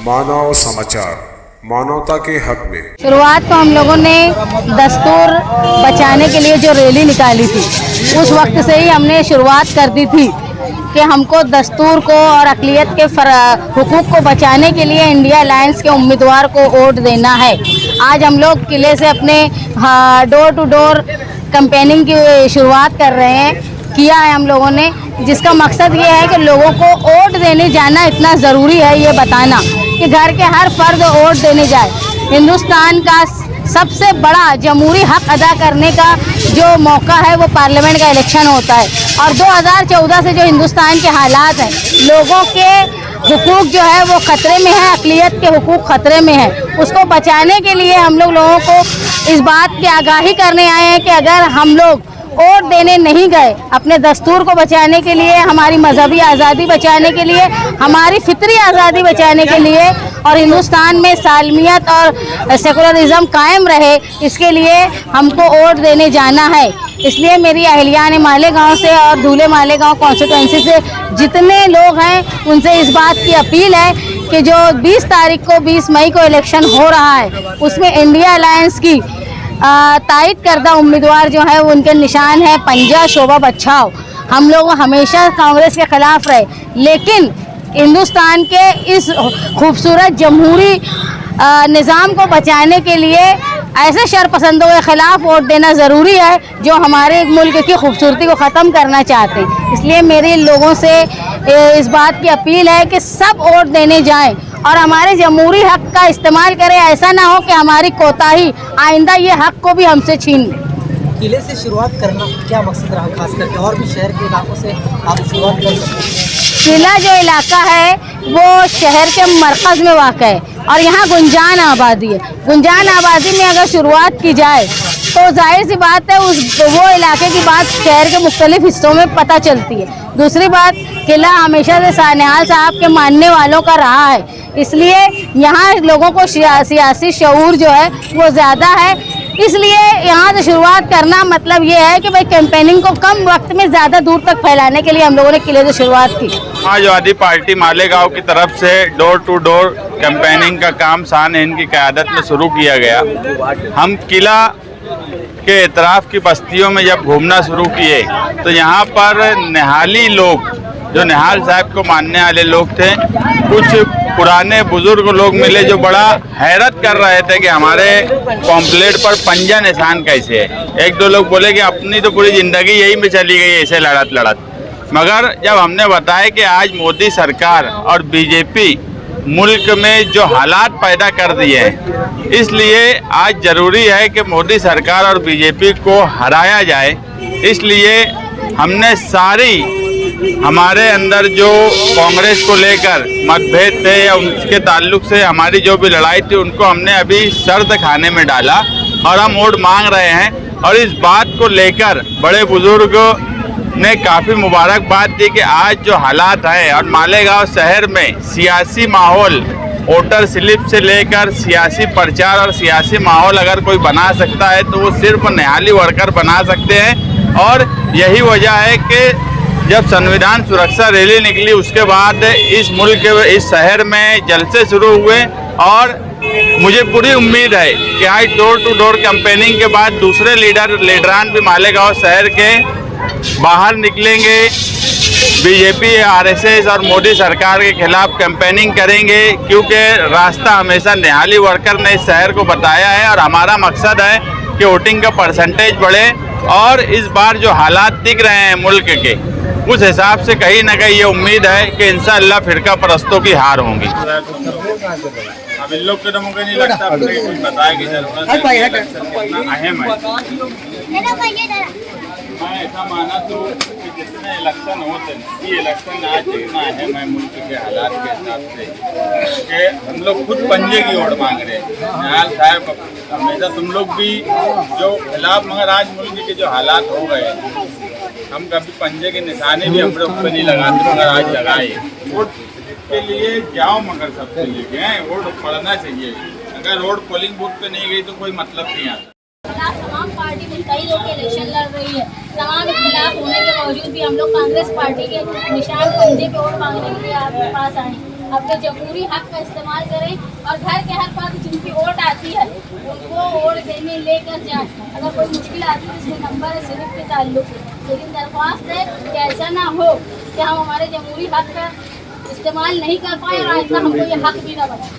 मानव समाचार, मानवता के हक में। शुरुआत तो हम लोगों ने दस्तूर बचाने के लिए जो रैली निकाली थी, उस वक्त से ही हमने शुरुआत कर दी थी कि हमको दस्तूर को और अक़लियत के हुकूक को बचाने के लिए इंडिया अलायंस के उम्मीदवार को वोट देना है। आज हम लोग किले से अपने डोर टू डोर कैंपेनिंग की शुरुआत कर रहे हैं, किया है हम लोगों ने, जिसका मकसद ये है कि लोगों को वोट देने जाना इतना ज़रूरी है, ये बताना कि घर के हर फर्द वोट देने जाए। हिंदुस्तान का सबसे बड़ा जमहूरी हक अदा करने का जो मौका है वो पार्लियामेंट का इलेक्शन होता है, और 2014 से जो हिंदुस्तान के हालात हैं, लोगों के हुकूक जो है वो ख़तरे में है, अक़लियत के हुकूक ख़तरे में है। उसको बचाने के लिए हम लोगों को इस बात की आगाही करने आए हैं कि अगर हम लोग वोट देने नहीं गए, अपने दस्तूर को बचाने के लिए, हमारी मजहबी आज़ादी बचाने के लिए, हमारी फितरी आज़ादी बचाने के लिए, और हिंदुस्तान में सालमियत और सेकुलरिज्म कायम रहे, इसके लिए हमको वोट देने जाना है। इसलिए मेरी अहलियान मालेगांव से और धूले मालेगांव कॉन्स्टिट्यूंसी से जितने लोग हैं, उनसे इस बात की अपील है कि जो 20 तारीख को 20 मई को इलेक्शन हो रहा है, उसमें इंडिया अलायंस की तायद करदा उम्मीदवार जो है, उनके निशान है पंजा शोभा बचाओ। हम लोग हमेशा कांग्रेस के ख़िलाफ़ रहे, लेकिन हिंदुस्तान के इस खूबसूरत जमहूरी निज़ाम को बचाने के लिए ऐसे शरपसंदों के ख़िलाफ़ वोट देना ज़रूरी है जो हमारे मुल्क की खूबसूरती को ख़त्म करना चाहते हैं। इसलिए मेरे लोगों से इस बात की अपील है कि सब वोट देने जाएं और हमारे जमहूरी हक़ का इस्तेमाल करें। ऐसा ना हो कि हमारी कोताही आइंदा ये हक़ को भी हमसे छीन ले। किले से शुरुआत करना क्या मकसद रहा, खास करके और भी शहर के इलाकों से आप शुरुआत कर सकते हैं? किला जो इलाका है वो शहर के मरकज़ में वाक़ है और यहाँ गुंजान आबादी है। गुंजान आबादी में अगर शुरुआत की जाए तो जाहिर सी बात है वो इलाके की बात शहर के मुख्तलिफ हिस्सों में पता चलती है। दूसरी बात, किला हमेशा से सान्याल साहब के मानने वालों का रहा है, इसलिए यहाँ लोगों को सियासी शऊर जो है वो ज़्यादा है। इसलिए यहाँ से शुरुआत करना मतलब ये है कि भाई कैंपेनिंग को कम वक्त में ज़्यादा दूर तक फैलाने के लिए हम लोगों ने किले से शुरुआत की। समाजवादी पार्टी मालेगांव की तरफ से डोर टू डोर कैंपेनिंग का काम शान-ए-हिंद की क़यादत में शुरू किया गया। हम किला के इतराफ़ की बस्तियों में जब घूमना शुरू किए तो यहाँ पर निहाली लोग, जो निहाल साहब को मानने वाले लोग थे, कुछ पुराने बुजुर्ग लोग मिले जो बड़ा हैरत कर रहे थे कि हमारे पॉम्पलेट पर पंजा निशान कैसे है। एक दो लोग बोले कि अपनी तो पूरी ज़िंदगी यही में चली गई ऐसे लड़त लड़त। मगर जब हमने बताया कि आज मोदी सरकार और बीजेपी मुल्क में जो हालात पैदा कर दिए हैं, इसलिए आज ज़रूरी है कि मोदी सरकार और बीजेपी को हराया जाए। इसलिए हमने सारी हमारे अंदर जो कांग्रेस को लेकर मतभेद थे या उसके ताल्लुक से हमारी जो भी लड़ाई थी, उनको हमने अभी सर्द खाने में डाला और हम वोट मांग रहे हैं। और इस बात को लेकर बड़े बुजुर्गों ने काफ़ी मुबारकबाद दी कि आज जो हालात हैं और मालेगांव शहर में सियासी माहौल, वोटर स्लिप से लेकर सियासी प्रचार और सियासी माहौल अगर कोई बना सकता है तो वो सिर्फ निहाली वर्कर बना सकते हैं। और यही वजह है कि जब संविधान सुरक्षा रैली निकली उसके बाद इस मुल्क के इस शहर में जलसे शुरू हुए, और मुझे पूरी उम्मीद है कि आज डोर टू डोर कैंपेनिंग के बाद दूसरे लीडरान भी मालेगांव शहर के बाहर निकलेंगे, बीजेपी, आरएसएस और मोदी सरकार के खिलाफ कैंपेनिंग करेंगे, क्योंकि रास्ता हमेशा निहाली वर्कर ने इस शहर को बताया है। और हमारा मकसद है कि वोटिंग का परसेंटेज बढ़े, और इस बार जो हालात दिख रहे हैं मुल्क के, उस हिसाब से कहीं ना कहीं ये उम्मीद है कि इंशाअल्लाह फिरका परस्तों की हार होंगी। अब इन लोग के तो मुझे नहीं लगता अपने कुछ बताए की जरूरत अहम है। मैं ऐसा माना तो कि जितने इलेक्शन होते हैं, ये इलेक्शन आज जितना अहम है मुल्क के हालात के हिसाब से, कि हम लोग खुद पंजे की ओर मांग रहे हैं। निहाल साहब हमेशा तुम लोग भी जो खिलाफ, मगर आज मुल्क के जो हालात हो गए, हम कभी पंजे के निशाने भी अपने ऊपर नहीं लगाते, मगर आज लगाए। वोट के लिए जाओ, मगर सबसे लेके हैं, वोट पड़ना चाहिए। अगर वोट पोलिंग बूथ पे नहीं गई तो कोई मतलब नहीं आता। तमाम पार्टी कई लोग के इलेक्शन लड़ रही है, तमाम इख्तिलाफ होने के बावजूद भी हम लोग कांग्रेस पार्टी के निशान पंजे पे वोट मांगने के लिए आपके पास आए। अपने जमहूरी हक का इस्तेमाल करें और घर के हर पास जिनकी वोट आती है उनको वोट देने लेकर जाएं। अगर कोई मुश्किल आती है इसमें नंबर है सिर्फ के ताल्लुक से, लेकिन दरख्वास्त है कि ऐसा ना हो कि हम हमारे जमहूरी हक का इस्तेमाल नहीं कर पाए और आइंदा हमको ये हक भी ना बने।